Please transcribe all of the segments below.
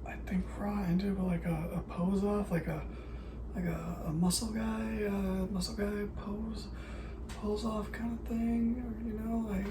I think Raw ended with like a pose off, like a muscle guy pose off kind of thing, or, you know, like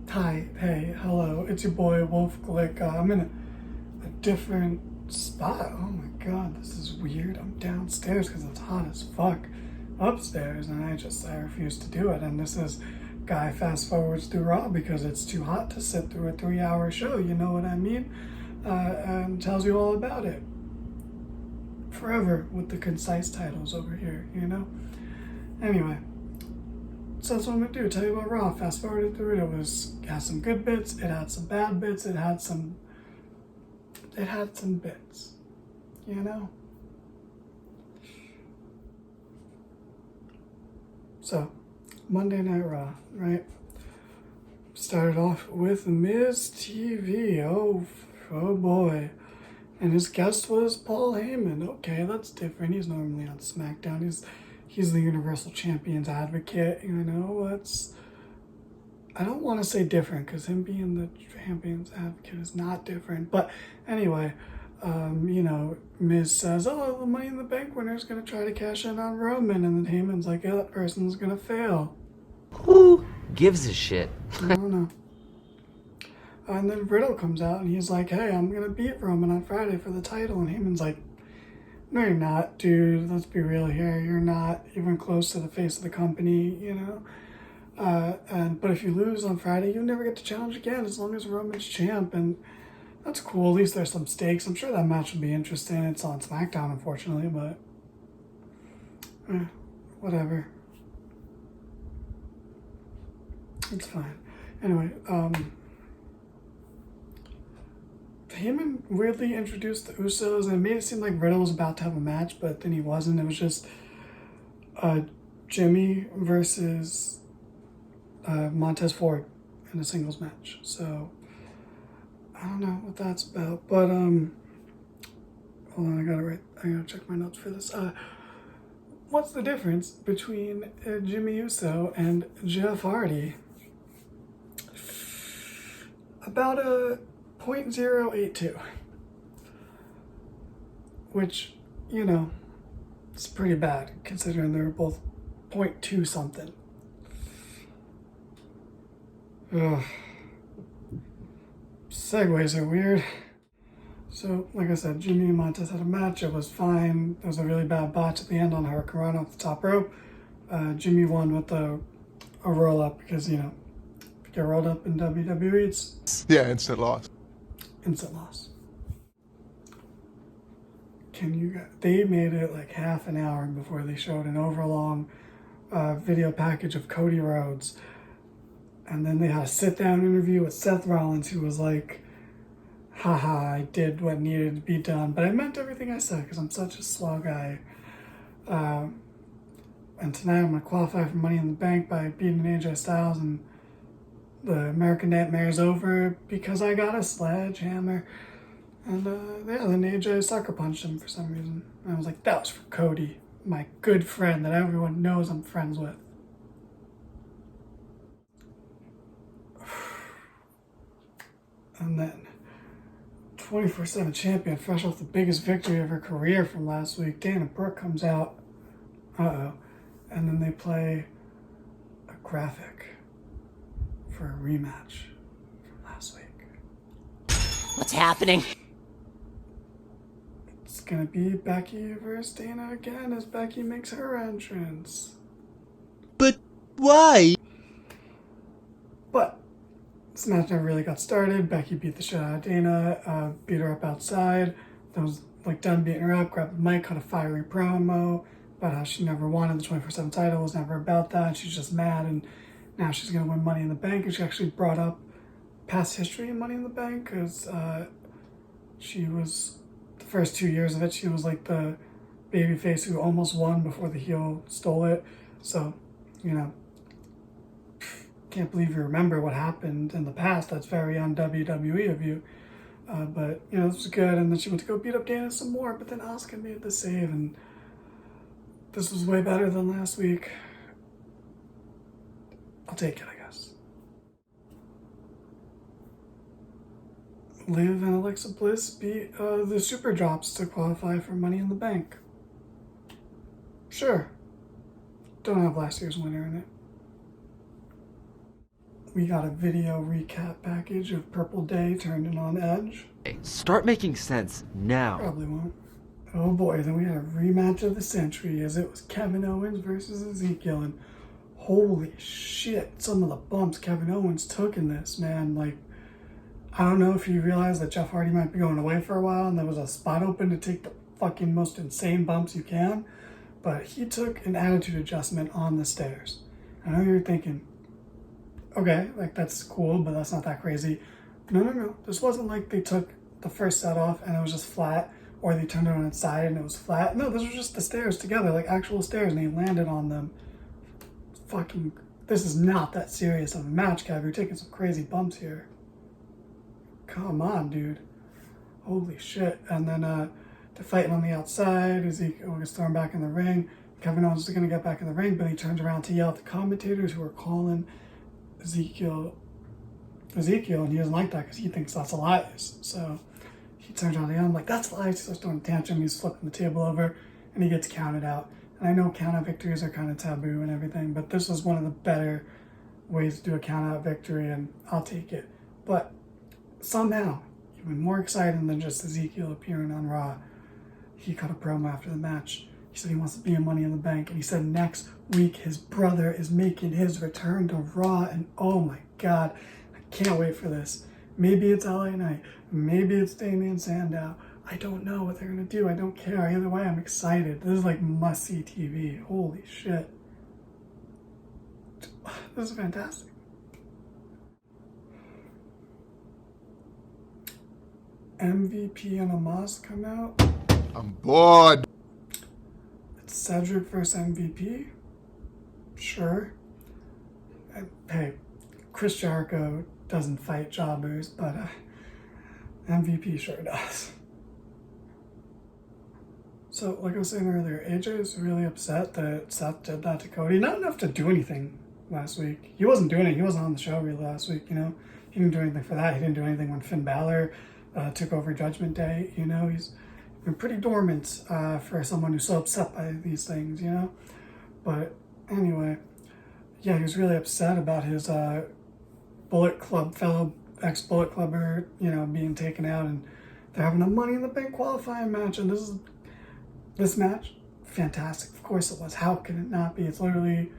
Hi, hey, hello, it's your boy Wolf Glick. I'm in a different spot. Oh my god, this is weird. I'm downstairs because it's hot as fuck upstairs, and I refuse to do it. And this is guy fast forwards through Raw because it's too hot to sit through a 3-hour show, you know what I mean? And tells you all about it. Forever with the concise titles over here, you know? Anyway. So that's what I'm gonna do. Tell you about Raw. Fast forwarded through it. It had some good bits. It had some bad bits. It had some bits. You know. So, Monday Night Raw, right? Started off with Miz TV. Oh boy. And his guest was Paul Heyman. Okay, that's different. He's normally on SmackDown. He's the Universal Champion's advocate, you know. I don't want to say different because him being the Champion's advocate is not different. But anyway, you know, Miz says, oh, the Money in the Bank winner's going to try to cash in on Roman. And then Heyman's like, yeah, that person's going to fail. Who gives a shit? I don't know. And then Riddle comes out and he's like, hey, I'm going to beat Roman on Friday for the title. And Heyman's like, no, you're not, dude. Let's be real here. You're not even close to the face of the company, you know? But if you lose on Friday, you never get to challenge again as long as Roman's champ. And that's cool. At least there's some stakes. I'm sure that match will be interesting. It's on SmackDown, unfortunately, but whatever. It's fine. Anyway, Heyman weirdly introduced the Usos and it made it seem like Riddle was about to have a match, but then he wasn't. It was just Jimmy versus Montez Ford in a singles match. So I don't know what that's about, but hold on, I gotta check my notes for this. What's the difference between Jimmy Uso and Jeff Hardy? About a 0.082, which, you know, it's pretty bad considering they were both 0.2 something. Ugh. Segues are weird. So, like I said, Jimmy and Montez had a match. It was fine. There was a really bad botch at the end on Hurricane off the top rope. Jimmy won with a roll up because, you know, if you get rolled up in WWE, it's instant loss. Instant loss. They made it like half an hour before they showed an overlong video package of Cody Rhodes. And then they had a sit-down interview with Seth Rollins, who was like, haha, I did what needed to be done. But I meant everything I said because I'm such a slow guy. And tonight I'm going to qualify for Money in the Bank by beating AJ Styles, and the American Nightmare is over because I got a sledgehammer. And then AJ sucker punched him for some reason. And I was like, that was for Cody, my good friend that everyone knows I'm friends with. And then 24/7 champion, fresh off the biggest victory of her career from last week, Dana Brooke comes out. And then they play a graphic for a rematch from last week. What's happening? It's gonna be Becky versus Dana again as Becky makes her entrance. But why? But this match never really got started. Becky beat the shit out of Dana, beat her up outside. Then was like done beating her up, grabbed the mic, cut a fiery promo about how she never wanted the 24/7 title. It was never about that. She's just mad, and now she's gonna win Money in the Bank. And she actually brought up past history in Money in the Bank because she was, the first 2 years of it, she was like the babyface who almost won before the heel stole it. So, you know, can't believe you remember what happened in the past. That's very un-WWE of you. But, you know, this was good. And then she went to go beat up Dana some more, but then Asuka made the save, and this was way better than last week. I'll take it, I guess. Liv and Alexa Bliss beat the Super Drops to qualify for Money in the Bank. Sure. Don't have last year's winner in it. We got a video recap package of Purple Day turning on Edge. Start making sense now. Probably won't. Oh boy, then we had a rematch of the century as it was Kevin Owens versus Ezekiel, and holy shit, some of the bumps Kevin Owens took in this, man. Like, I don't know if you realize that Jeff Hardy might be going away for a while and there was a spot open to take the fucking most insane bumps you can, but he took an attitude adjustment on the stairs. I know you're thinking, okay, like that's cool, but that's not that crazy. No. This wasn't like they took the first set off and it was just flat, or they turned it on its side and it was flat. No, this was just the stairs together, like actual stairs, and he landed on them. Fucking, this is not that serious of a match, Kev. You're taking some crazy bumps here. Come on, dude. Holy shit. And then they're fighting on the outside. Ezekiel gets thrown back in the ring. Kevin Owens is going to get back in the ring, but he turns around to yell at the commentators who are calling Ezekiel, and he doesn't like that because he thinks that's lies. So he turns around to him like, that's lies. He starts throwing a tantrum. He's flipping the table over, and he gets counted out. And I know count-out victories are kind of taboo and everything, but this was one of the better ways to do a count-out victory, and I'll take it. But somehow, even more exciting than just Ezekiel appearing on Raw, he cut a promo after the match. He said he wants to be in Money in the Bank, and he said next week his brother is making his return to Raw, and oh my god, I can't wait for this. Maybe it's LA Knight, maybe it's Damian Sandow. I don't know what they're gonna do. I don't care. Either way, I'm excited. This is like must-see TV. Holy shit. This is fantastic. MVP and Amos come out. I'm bored. It's Cedric versus MVP. Sure. And, hey, Chris Jericho doesn't fight jobbers, but MVP sure does. So, like I was saying earlier, AJ is really upset that Seth did that to Cody. Not enough to do anything last week. He wasn't doing it. He wasn't on the show really last week, you know. He didn't do anything for that. He didn't do anything when Finn Balor took over Judgment Day, you know. He's been pretty dormant for someone who's so upset by these things, you know. But anyway, yeah, he was really upset about his Bullet Club fellow ex-Bullet Clubber, you know, being taken out, and they're having a Money in the Bank qualifying match, and this match, fantastic. Of course it was. How can it not be? It's literally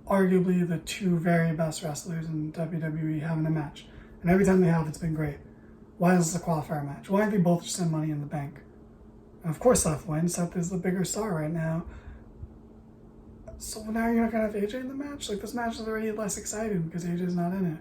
arguably the two very best wrestlers in WWE having a match, and every time they have, it's been great. Why is this a qualifier match? Why aren't they both just in Money in the Bank? And of course Seth wins. Seth is the bigger star right now. So now you're not going to have AJ in the match? Like, this match is already less exciting because AJ's not in it.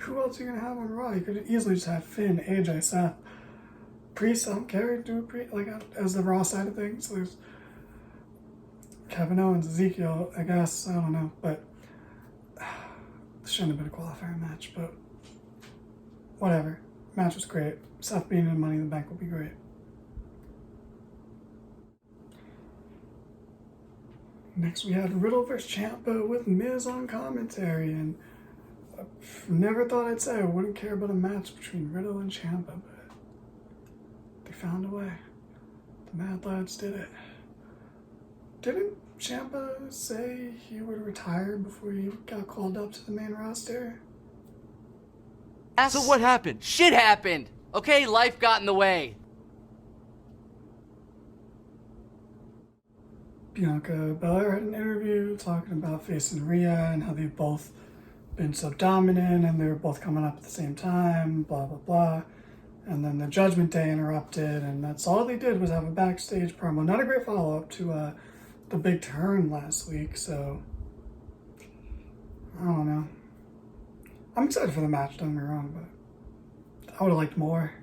Who else are you going to have on Raw? You could easily just have Finn, AJ, Seth, Priest. I don't care. Do a Priest, like, as the Raw side of things. So there's Kevin Owens, Ezekiel, I guess. I don't know. But this shouldn't have been a qualifier match. But whatever. Match was great. Seth being in Money in the Bank will be great. Next we had Riddle vs. Ciampa with Miz on commentary, and I never thought I'd say I wouldn't care about a match between Riddle and Ciampa, but they found a way. The Mad Lads did it. Didn't Ciampa say he would retire before he got called up to the main roster? So what happened? Shit happened. Okay, life got in the way. Bianca Belair had an interview talking about facing Rhea and how they've both been so dominant and they were both coming up at the same time, blah, blah, blah. And then the Judgment Day interrupted, and that's all they did was have a backstage promo. Not a great follow-up to the big turn last week, so I don't know. I'm excited for the match, don't get me wrong, but I would have liked more.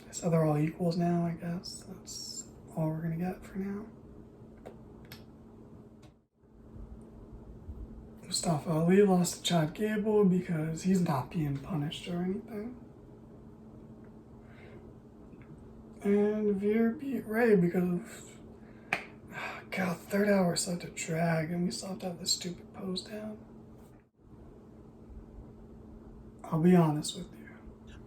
I said they're all equals now, I guess. That's all we're going to get for now. Mustafa Ali lost to Chad Gable because he's not being punished or anything. And Veer beat Ray because of, God, third hour such a drag, and we still have to have this stupid pose down. I'll be honest with you.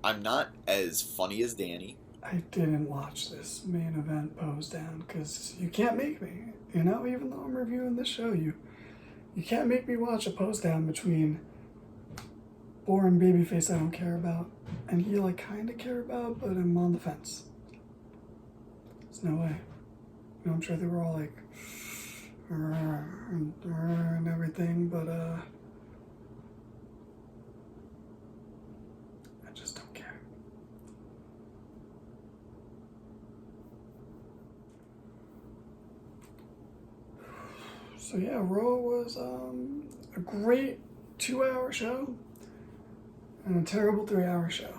I'm not as funny as Danny. I didn't watch this main event pose down because you can't make me. You know, even though I'm reviewing this show, you can't make me watch a pose down between boring babyface I don't care about and he like kind of care about, but I'm on the fence. There's no way. You know, I'm sure they were all like and everything, but I just don't care. So yeah, Raw was a great 2-hour show and a terrible 3-hour show.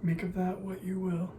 Make of that what you will.